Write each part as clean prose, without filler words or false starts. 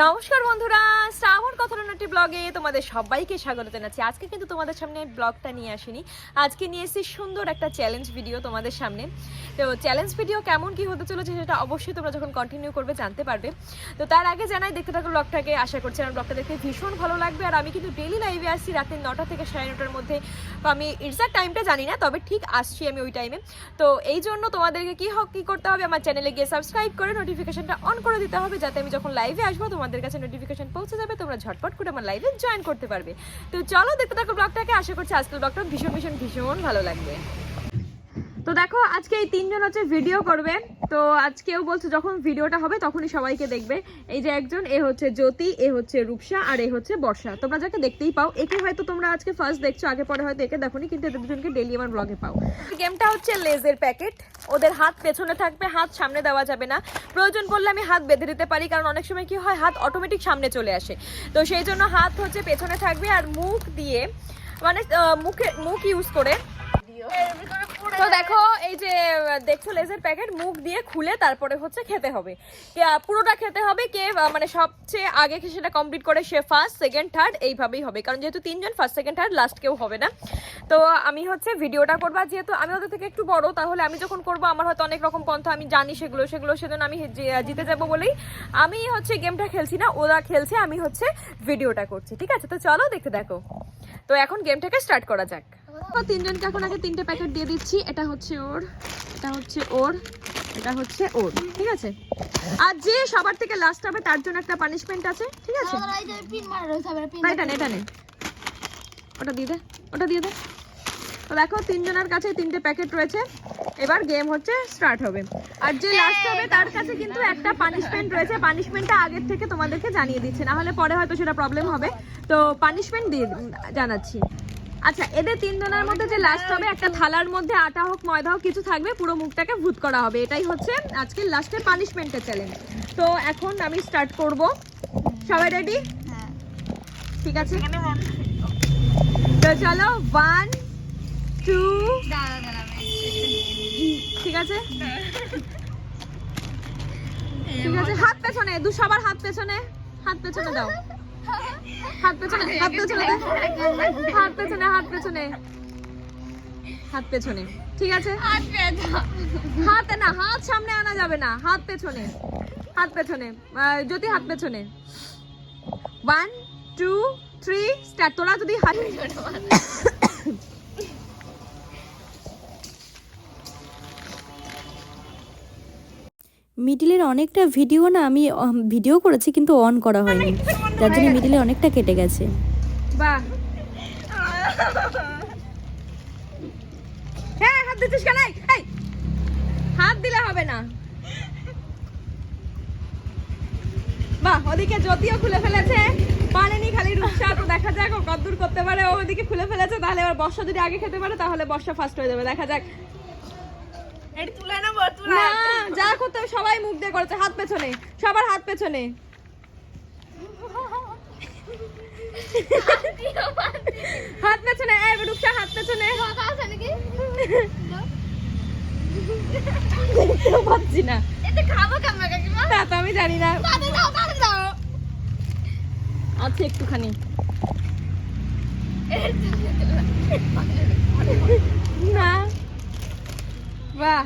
নমস্কার বন্ধুরা, শ্রাবণ কথারণ্যটি ব্লগে তোমাদের সবাইকে স্বাগত জানাচ্ছি। আজকে কিন্তু তোমাদের সামনে ব্লগটা নিয়ে আসিনি, আজকে নিয়ে এসেছি সুন্দর একটা চ্যালেঞ্জ ভিডিও তোমাদের সামনে। তো চ্যালেঞ্জ ভিডিও কেমন কি হতে চলেছে সেটা অবশ্যই তোমরা যখন কন্টিনিউ করবে জানতে পারবে। তো তার আগে জানাই, দেখতে থাকো ব্লগটাকে। আশা করছি আমার ব্লগটা দেখতে ভীষণ ভালো লাগবে। আর আমি কিন্তু ডেলি লাইভে আসছি রাতে 9টা থেকে 9:30টার মধ্যে। তো আমি এক্সাক্ট টাইমটা জানি না, তবে ঠিক আসছি আমি ওই টাইমে। তো এই জন্য তোমাদেরকে কি করতে হবে, আমার চ্যানেলে গিয়ে সাবস্ক্রাইব করে নোটিফিকেশনটা অন করে দিতে হবে, যাতে আমি যখন লাইভে আসবো তোমাদের কাছে নোটিফিকেশন পৌঁছে যাবে, তোমরা ঝটপট করে আমার লাইভে জয়েন করতে পারবে। তো চলো দেখতে থাকো ব্লগটাকে। আশা করছি আজকের ব্লগটা ভীষণ ভীষণ ভীষণ ভালো লাগবে। তো দেখো, আজকে এই তিনজন হচ্ছে ভিডিও করবে। তো আজকেও বলছে যখন ভিডিওটা হবে তখনই সবাইকে দেখবে। এই যে একজন, এ হচ্ছে জ্যোতি, এ হচ্ছে রূপসা, আর এ হচ্ছে বর্ষা। তোমরা যাকে দেখতেই পাও, একে হয়তো তোমরা আজকে ফার্স্ট দেখছো, আগে পরে হয়তো একে দেখোনি, কিন্তু এদের দুজনকে ডেলি আমার ব্লগে পাও। গেমটা হচ্ছে লেজের প্যাকেট। ওদের হাত পেছনে থাকবে, হাত সামনে দেওয়া যাবে না। প্রয়োজন পড়লে আমি হাত বেঁধে দিতে পারি, কারণ অনেক সময় কি হয়, হাত অটোমেটিক সামনে চলে আসে। তো সেই জন্য হাত হচ্ছে পেছনে থাকবে, আর মুখ দিয়ে মানে মুখ ইউজ করে। তো দেখো, এই যে দেখছো লেজের প্যাকেট, মুখ দিয়ে খুলে তারপরে হচ্ছে খেতে হবে। পুরোটা খেতে হবে। কে মানে সবচেয়ে আগে সেটা কমপ্লিট করে সে ফার্স্ট, সেকেন্ড, থার্ড এইভাবেই হবে, কারণ যেহেতু তিনজন, ফার্স্ট, সেকেন্ড, থার্ড, লাস্ট কেউ হবে না। তো আমি হচ্ছে ভিডিওটা করবো, যেহেতু আমি ওদের থেকে একটু বড়, তাহলে আমি যখন করবো আমার হয়তো অনেক রকম পন্থা আমি জানি, সেগুলো সেজন্য আমি জিতে যাবো বলেই আমি হচ্ছে গেমটা খেলছি না, ওরা খেলছে, আমি হচ্ছে ভিডিওটা করছি। ঠিক আছে, তো চলো দেখতে দেখো। তো এখন গেমটাকে স্টার্ট করা যাক। তিনজনকে এখন আগে 3টে প্যাকেট দিয়ে দিচ্ছি। এটা হচ্ছে ওর, এটা হচ্ছে ওর, এটা হচ্ছে ওর। ঠিক আছে, আর যে সবার থেকে লাস্ট হবে তার জন্য একটা পানিশমেন্ট আছে। ঠিক আছে, এটা নে, ওটা দিয়ে দে, ওটা দিয়ে দে। তো দেখো, তিনজনের কাছে 3টে প্যাকেট রয়েছে। এবার গেম হচ্ছে স্টার্ট হবে। আর যে লাস্ট হবে তার কাছে কিন্তু একটা পানিশমেন্ট রয়েছে। পানিশমেন্টটা আগের থেকে তোমাদেরকে জানিয়ে দিচ্ছে, না হলে পরে হয়তো সেটা প্রবলেম হবে। তো পানিশমেন্ট দিয়ে জানাচ্ছি। আচ্ছা, এদের তিনজনের মধ্যে যে লাস্ট হবে, একটা থালার মধ্যে আটা হোক ময়দা হোক কিছু থাকবে, পুরো মুখটাকে ভূত করা হবে। এটাই হচ্ছে আজকের লাস্টের পানিশমেন্টের চ্যালেঞ্জ। তো এখন আমি স্টার্ট করব। সবাই রেডি? হ্যাঁ, ঠিক আছে। তো চলো, 1 2, ঠিক আছে, ঠিক আছে। হাত পেছনে, সবার হাত পেছনে, হাত পেছনে দাও, হাত পেছনে, হাত পেছনে, হাত পেছনে, হাত পেছনে, হাত পেছনে। ঠিক আছে, হাত না, হাত সামনে আনা যাবে না, হাত পেছনে, হাত পেছনে। যদি হাত পেছনে, 1 2 3 স্টার্ট। তোরা যদি হাত মিডিলের অনেকটা ভিডিও না আমি ভিডিও করেছি, কিন্তু অন করা হয়নি, যার জন্য মিডিলে অনেকটা কেটে গেছে। বাহ, হ্যাঁ, হাত দিচ্ছিস কেন? এই হাত দিলে হবে না। বাহ, ওদিকে জ্যোতিও খুলে ফেলেছে, পারেনি খালি রূপসা। তো দেখা যাক ও কতদূর করতে পারে। ও ওদিকে খুলে ফেলেছে, তাহলে এবার বর্ষা যদি আগে খেতে পারে তাহলে বর্ষা ফার্স্ট হয়ে যাবে। দেখা যাক। না, যা করতে হবে সবাই মুখ দিয়ে করেছে। হাত পেছনে, সবার হাত পেছনে, হাত পেছনে। এই রূপসা, হাত পেছনে। দেখতেও পাচ্ছি না, তা তো আমি জানি না, আছে একটুখানি। না, বাহ,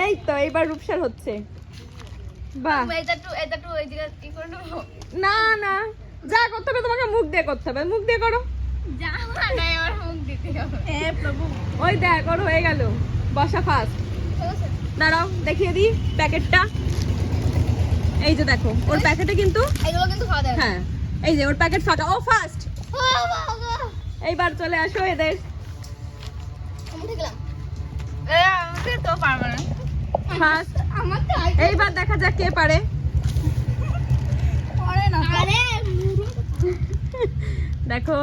এই তো এইবার রূপসার হচ্ছে। বাহ, না না, যা করতে হবে তোমাকে মুখ দিয়ে করতে হবে, মুখ দিয়ে করো। ওই দেখ, ওর হয়ে গেল। বসা ফার্স্ট। দাঁড়াও, দেখিয়ে দিই প্যাকেটটা। এই যে দেখো, ওর প্যাকেটে কিন্তু, হ্যাঁ, এই যে ওর প্যাকেট ফাঁকা, ও ফার্স্ট। এইবার চলে আসো এদের। এইবার দেখা যাক কে পারে। দেখো,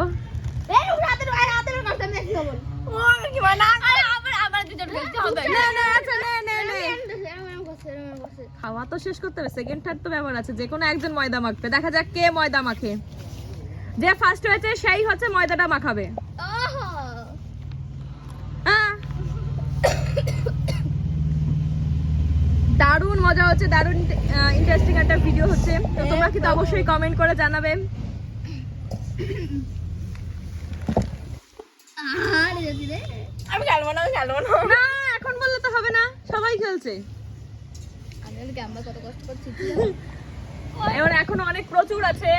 খাওয়া তো শেষ করতে হবে, সেকেন্ড থার্ড তো ব্যাপার আছে, যে কোনো একজন ময়দা মাখবে। দেখা যাক কে ময়দা মাখে। যে ফার্স্ট হয়েছে সেই হচ্ছে ময়দাটা মাখাবে। দারুণ মজা হচ্ছে, দারুণ ইন্টারেস্টিং একটা ভিডিও হচ্ছে। তো তোমরা কিন্তু অবশ্যই কমেন্ট করে জানাবে। আমি খেলবো না না এখন বললে তো হবে না, সবাই খেলছে। আমরা কত কষ্ট করছি। এবার এখনো অনেক প্রচুর আছে,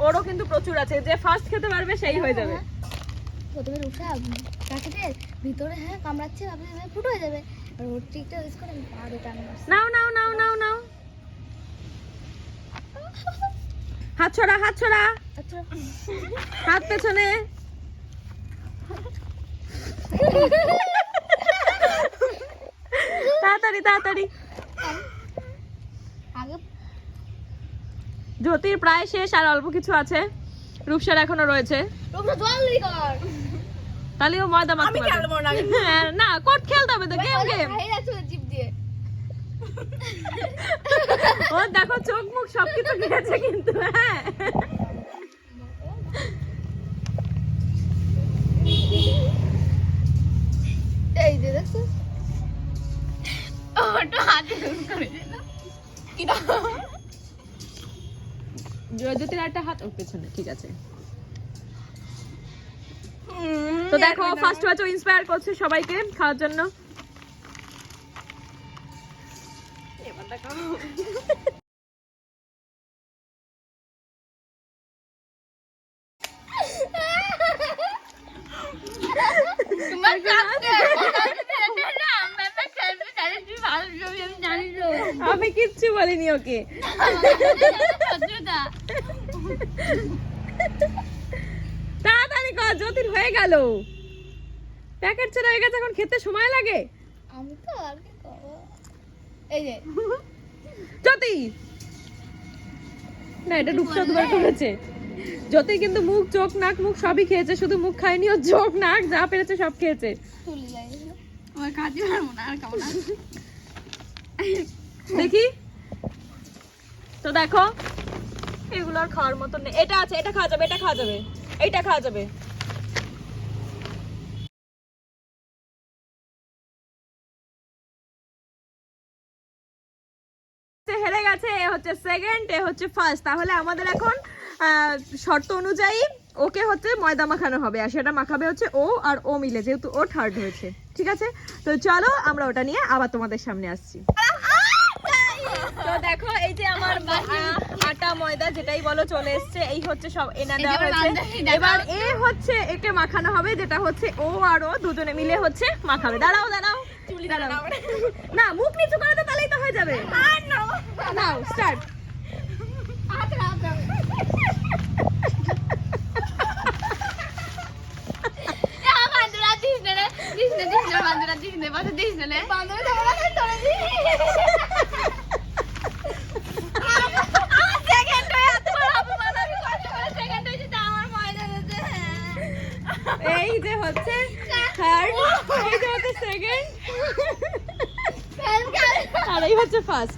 ওরও কিন্তু প্রচুর আছে, যে ফার্স্ট খেতে পারবে সেই হয়ে যাবে। প্রথমে রূপসা প্যাকেটের ভিতরে কামড়াচ্ছে, ভাবছি ফুটো হয়ে যাবে, আর ওর টিকটা ইউজ করে আরো টান মারছে। নাও নাও নাও নাও নাও, হাত ছড়া হাত ছড়া, আচ্ছা হাত পেছনে। তাড়াতাড়ি তাড়াতাড়ি, আগে জ্যোতির প্রায় শেষ, আর অল্প কিছু আছে, রূপসার এখনো রয়েছে। রূপসা জলদি কর। তাহলে ও ময়দা মাখতে পারবে। হ্যাঁ, না কোট খেলতে হবে তো, গেম গেম। খাই যাচ্ছে জিভ দিয়ে। ও দেখো চোখ মুখ সবকিছু খেয়েছে কিন্তু। হ্যাঁ এই যে দেখছো, ওটা হাতে ইউজ করে কি না। জ্যোতির একটা হাত ওর পেছনে, ঠিক আছে। তো দেখো ফার্স্ট ওয়াচ ও ইন্সপায়ার করছে সবাইকে খাওয়ার জন্য। এবার দেখো তোমার কাছে আমি জানি তো। আমি কিচ্ছু বলিনি ওকে। তাড়াতাড়ি কর, জ্যোতির হয়ে গেল, প্যাকেট ছেড়ে হয়ে গেছে, এখন খেতে সময় লাগে। আমি তো আর কি করবো, এই যে জ্যোতি না, এটা রূপসা দুবার করেছে। জ্যোতি কিন্তু মুখ চোখ নাক মুখ সবই খেয়েছে, শুধু মুখ খায়নি, ও চোখ নাক যা পেরেছে সব খেয়েছে। তুলি যাই আমার কাজে পারবো না আর কেমন দেখি তো, দেখো এগুলো আর খাওয়ার মতো নেই। এটা আছে, এটা খাওয়া যাবে, এটা খাওয়া যাবে, এইটা খাওয়া যাবে। হেরে গেছে, এ হচ্ছে সেকেন্ড, এ হচ্ছে ফার্স্ট। তাহলে আমাদের এখন শর্ত অনুযায়ী ওকে হচ্ছে ময়দা মাখানো হবে, আর সেটা মাখাবে হচ্ছে ও আর ও মিলে, যেহেতু ও থার্ড হয়েছে। ঠিক আছে, তো চলো আমরা ওটা নিয়ে আবার তোমাদের সামনে আসছি। তো দেখো এই যে আমার আটা ময়দা যেটাই বলো চলে এসছে, এই হচ্ছে সব এনে দেওয়া হয়েছে। এবার এ হচ্ছে একে মাখানো হবে, যেটা হচ্ছে ও আর ও দুজনে মিলে হচ্ছে মাখাবে। দাঁড়াও দাঁড়াও, দাঁড়াও, না মুখ নিচু করে তো, তাহলেই তো হয়ে যাবে। নাও স্টার্ট। এই যে হচ্ছে থার্ড, এই যে হচ্ছে সেকেন্ড, আর এই হচ্ছে ফার্স্ট।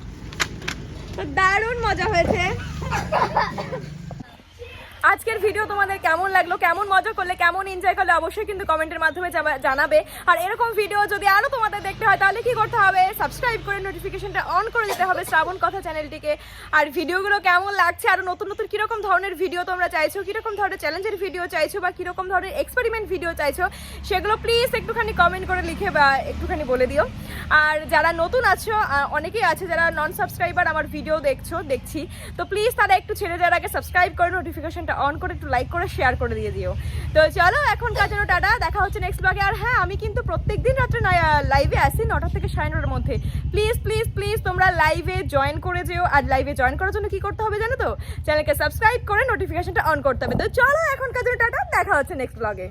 তো দারুণ মজা হয়েছে। আজকের ভিডিও তোমাদের কেমন লাগলো, কেমন মজা করলে, কেমন এনজয় করলে অবশ্যই কিন্তু কমেন্টের মাধ্যমে জানাবে। আর এরকম ভিডিও যদি আরো তোমাদের দেখতে হয় তাহলে কি করতে হবে, সাবস্ক্রাইব করে নোটিফিকেশনটা অন করে দিতে হবে শ্রাবণ কথা চ্যানেলটিকে। আর ভিডিওগুলো কেমন লাগছে, আরো নতুন নতুন কিরকম ধরনের ভিডিও তোমরা চাইছো, কিরকম ধরনের চ্যালেঞ্জের ভিডিও চাইছো, বা কিরকম ধরনের এক্সপেরিমেন্ট ভিডিও চাইছো, সেগুলো প্লিজ একটুখানি কমেন্ট করে লিখে বা একটুখানি বলে দিও। আর যারা নতুন আছো, অনেকেই আছে যারা নন সাবস্ক্রাইবার আমার ভিডিও দেখছি, তো প্লিজ তারা একটু ছেড়ে যাওয়ার আগে সাবস্ক্রাইব করে নোটিফিকেশনটা অন করে একটু লাইক করে শেয়ার করে দিয়ে দিও। তো চলো এখনকার জন্য টাটা, দেখা হচ্ছে নেক্সট ব্লগে। আর হ্যাঁ, আমি কিন্তু প্রত্যেকদিন রাত্রে লাইভে আসি 9টা থেকে 9:30-র মধ্যে। প্লিজ প্লিজ প্লিজ তোমরা লাইভে জয়েন করে যেও। আর লাইভে জয়েন করার জন্য কি করতে হবে জানো তো, চ্যানেলকে সাবস্ক্রাইব করে নোটিফিকেশনটা অন করতে হবে। তো চলো এখনকার জন্য টাটা, দেখা হচ্ছে নেক্সট ব্লগে।